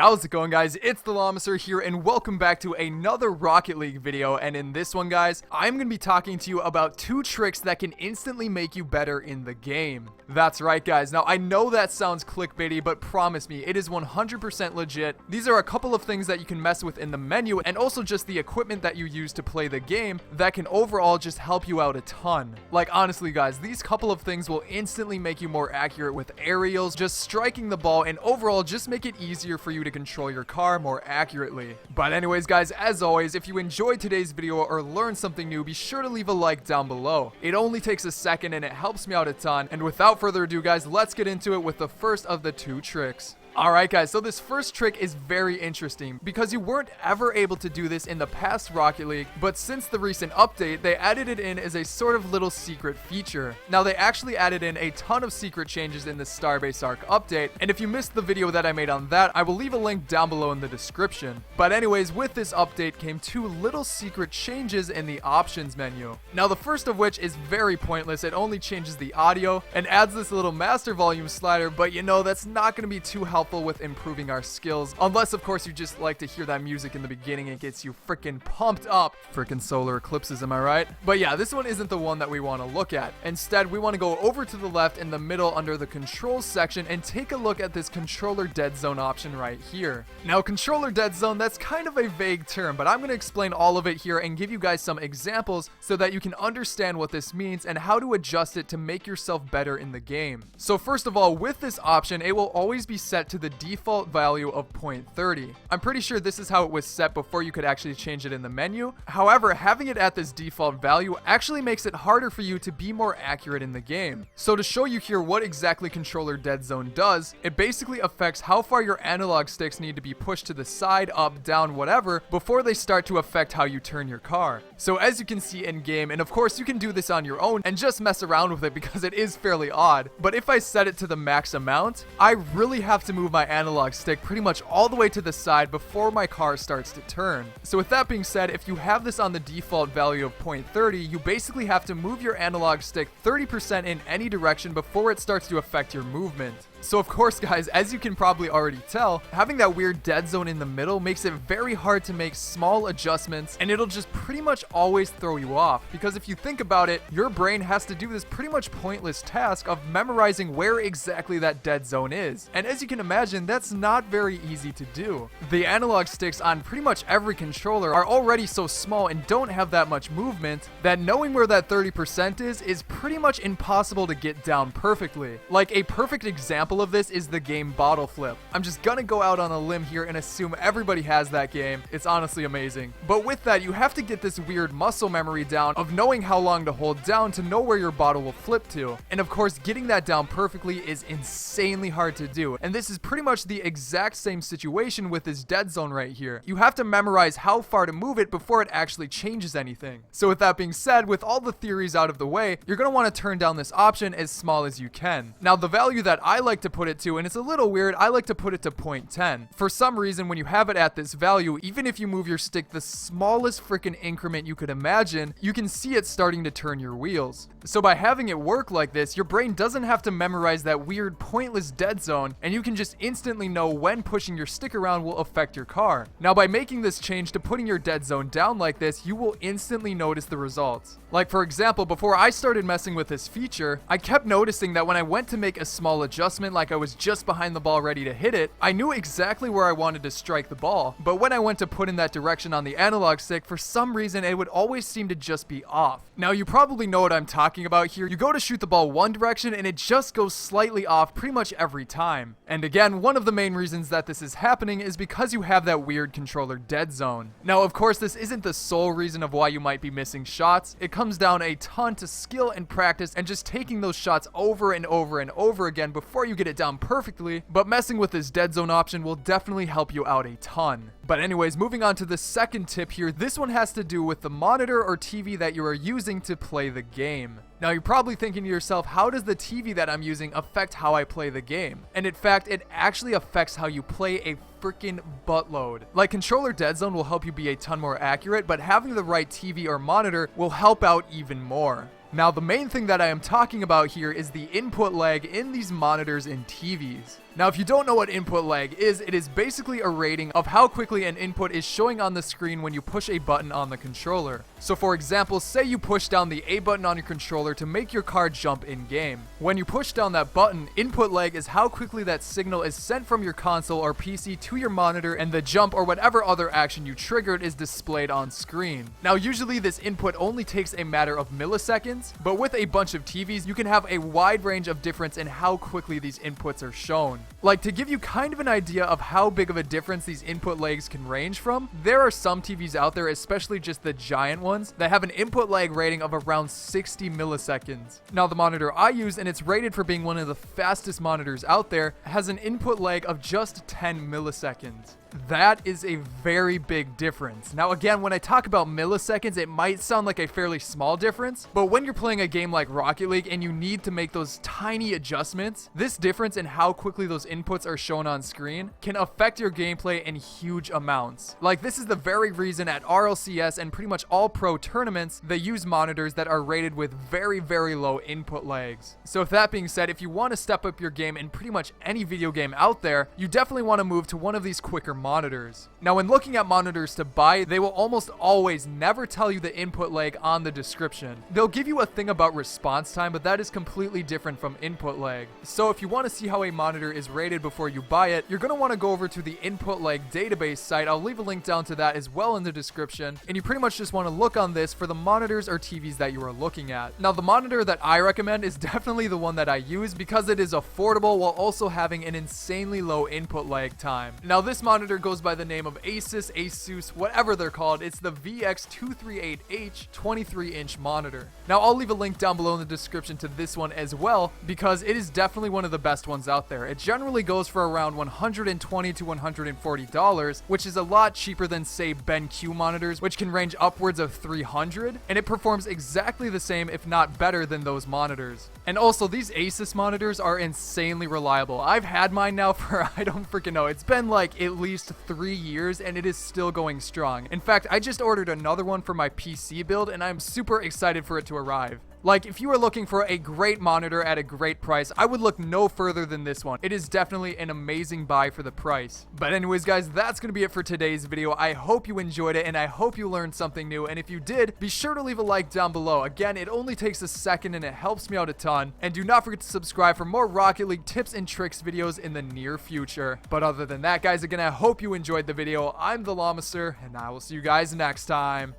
How's it going, guys? It's the Llamacer here, and welcome back to another Rocket League video. And in this one, guys, I'm going to be talking to you about 2 tricks that can instantly make you better in the game. That's right, guys. Now, I know that sounds clickbaity, but promise me, it is 100% legit. These are a couple of things that you can mess with in the menu, and also just the equipment that you use to play the game that can overall just help you out a ton. Like, honestly, guys, these couple of things will instantly make you more accurate with aerials, just striking the ball, and overall just make it easier for you to control your car more accurately. But anyways, guys, as always, if you enjoyed today's video or learned something new, be sure to leave a like down below. It only takes a second and it helps me out a ton. And without further ado, guys, let's get into it with the first of the 2 tricks. Alright, guys, so this first trick is very interesting because you weren't ever able to do this in the past Rocket League, but since the recent update, they added it in as a sort of little secret feature. Now, they actually added in a ton of secret changes in the Starbase Arc update, and if you missed the video that I made on that, I will leave a link down below in the description. But anyways, with this update came 2 little secret changes in the options menu. Now, the first of which is very pointless. It only changes the audio and adds this little master volume slider, but you know, that's not going to be too helpful with improving our skills, unless of course you just like to hear that music in the beginning. It gets you freaking pumped up. Freaking solar eclipses, am I right? But yeah, this one isn't the one that we want to look at. Instead, we want to go over to the left in the middle under the controls section and take a look at this controller dead zone option right here. Now, controller dead zone, that's kind of a vague term, but I'm going to explain all of it here and give you guys some examples so that you can understand what this means and how to adjust it to make yourself better in the game. So first of all, with this option, it will always be set to the default value of 0.30. I'm pretty sure this is how it was set before you could actually change it in the menu. However, having it at this default value actually makes it harder for you to be more accurate in the game. So to show you here what exactly controller dead zone does, it basically affects how far your analog sticks need to be pushed to the side, up, down, whatever, before they start to affect how you turn your car. So as you can see in game, and of course you can do this on your own and just mess around with it because it is fairly odd, but if I set it to the max amount, I really have to move my analog stick pretty much all the way to the side before my car starts to turn. So with that being said, if you have this on the default value of 0.30, you basically have to move your analog stick 30% in any direction before it starts to affect your movement. So of course, guys, as you can probably already tell, having that weird dead zone in the middle makes it very hard to make small adjustments, and it'll just pretty much always throw you off. Because if you think about it, your brain has to do this pretty much pointless task of memorizing where exactly that dead zone is. And as you can imagine, that's not very easy to do. The analog sticks on pretty much every controller are already so small and don't have that much movement that knowing where that 30% is pretty much impossible to get down perfectly. Like, a perfect example of this is the game Bottle Flip. I'm just gonna go out on a limb here and assume everybody has that game. It's honestly amazing. But with that, you have to get this weird muscle memory down of knowing how long to hold down to know where your bottle will flip to. And of course, getting that down perfectly is insanely hard to do. And this is pretty much the exact same situation with this dead zone right here. You have to memorize how far to move it before it actually changes anything. So with that being said, with all the theories out of the way, you're gonna want to turn down this option as small as you can. Now, the value that I like to put it to, and it's a little weird, I like to put it to 0.10. For some reason, when you have it at this value, even if you move your stick the smallest freaking increment you could imagine, you can see it starting to turn your wheels. So by having it work like this, your brain doesn't have to memorize that weird, pointless dead zone, and you can just instantly know when pushing your stick around will affect your car. Now, by making this change to putting your dead zone down like this, you will instantly notice the results. Like, for example, before I started messing with this feature, I kept noticing that when I went to make a small adjustment, like I was just behind the ball ready to hit it, I knew exactly where I wanted to strike the ball. But when I went to put in that direction on the analog stick, for some reason, it would always seem to just be off. Now, you probably know what I'm talking about here. You go to shoot the ball one direction and it just goes slightly off pretty much every time. And again, one of the main reasons that this is happening is because you have that weird controller dead zone. Now, of course, this isn't the sole reason of why you might be missing shots. It comes down a ton to skill and practice and just taking those shots over and over and over again before you get it down perfectly, but messing with this dead zone option will definitely help you out a ton. But anyways, moving on to the second tip here, this one has to do with the monitor or TV that you are using to play the game. Now, you're probably thinking to yourself, how does the TV that I'm using affect how I play the game? And in fact, it actually affects how you play a freaking buttload. Like, controller dead zone will help you be a ton more accurate, but having the right TV or monitor will help out even more. Now, the main thing that I am talking about here is the input lag in these monitors and TVs. Now, if you don't know what input lag is, it is basically a rating of how quickly an input is showing on the screen when you push a button on the controller. So for example, say you push down the A button on your controller to make your car jump in game. When you push down that button, input lag is how quickly that signal is sent from your console or PC to your monitor, and the jump or whatever other action you triggered is displayed on screen. Now, usually this input only takes a matter of milliseconds, but with a bunch of TVs, you can have a wide range of difference in how quickly these inputs are shown. Like, to give you kind of an idea of how big of a difference these input lags can range from, there are some TVs out there, especially just the giant ones, that have an input lag rating of around 60 milliseconds. Now, the monitor I use, and it's rated for being one of the fastest monitors out there, has an input lag of just 10 milliseconds. That is a very big difference. Now again, when I talk about milliseconds, it might sound like a fairly small difference, but when you're playing a game like Rocket League and you need to make those tiny adjustments, this difference in how quickly those inputs are shown on screen can affect your gameplay in huge amounts. Like, this is the very reason at RLCS and pretty much all pro tournaments, they use monitors that are rated with very, very low input lags. So with that being said, if you want to step up your game in pretty much any video game out there, you definitely want to move to one of these quicker monitors. Now, when looking at monitors to buy, they will almost always never tell you the input lag on the description. They'll give you a thing about response time, but that is completely different from input lag. So if you want to see how a monitor is rated before you buy it, you're going to want to go over to the input lag database site. I'll leave a link down to that as well in the description, and you pretty much just want to look on this for the monitors or TVs that you are looking at. Now, the monitor that I recommend is definitely the one that I use because it is affordable while also having an insanely low input lag time. Now, this monitor goes by the name of ASUS, whatever they're called. It's the VX238H 23-inch monitor. Now, I'll leave a link down below in the description to this one as well because it is definitely one of the best ones out there. It generally goes for around $120 to $140, which is a lot cheaper than, say, BenQ monitors, which can range upwards of $300, and it performs exactly the same, if not better, than those monitors. And also, these ASUS monitors are insanely reliable. I've had mine now for, I don't freaking know, it's been like at least 3 years and it is still going strong. In fact, I just ordered another one for my PC build and I'm super excited for it to arrive. Like, if you are looking for a great monitor at a great price, I would look no further than this one. It is definitely an amazing buy for the price. But anyways, guys, that's going to be it for today's video. I hope you enjoyed it and I hope you learned something new. And if you did, be sure to leave a like down below. Again, it only takes a second and it helps me out a ton. And do not forget to subscribe for more Rocket League tips and tricks videos in the near future. But other than that, guys, again, I hope you enjoyed the video. I'm the Llamaster, and I will see you guys next time.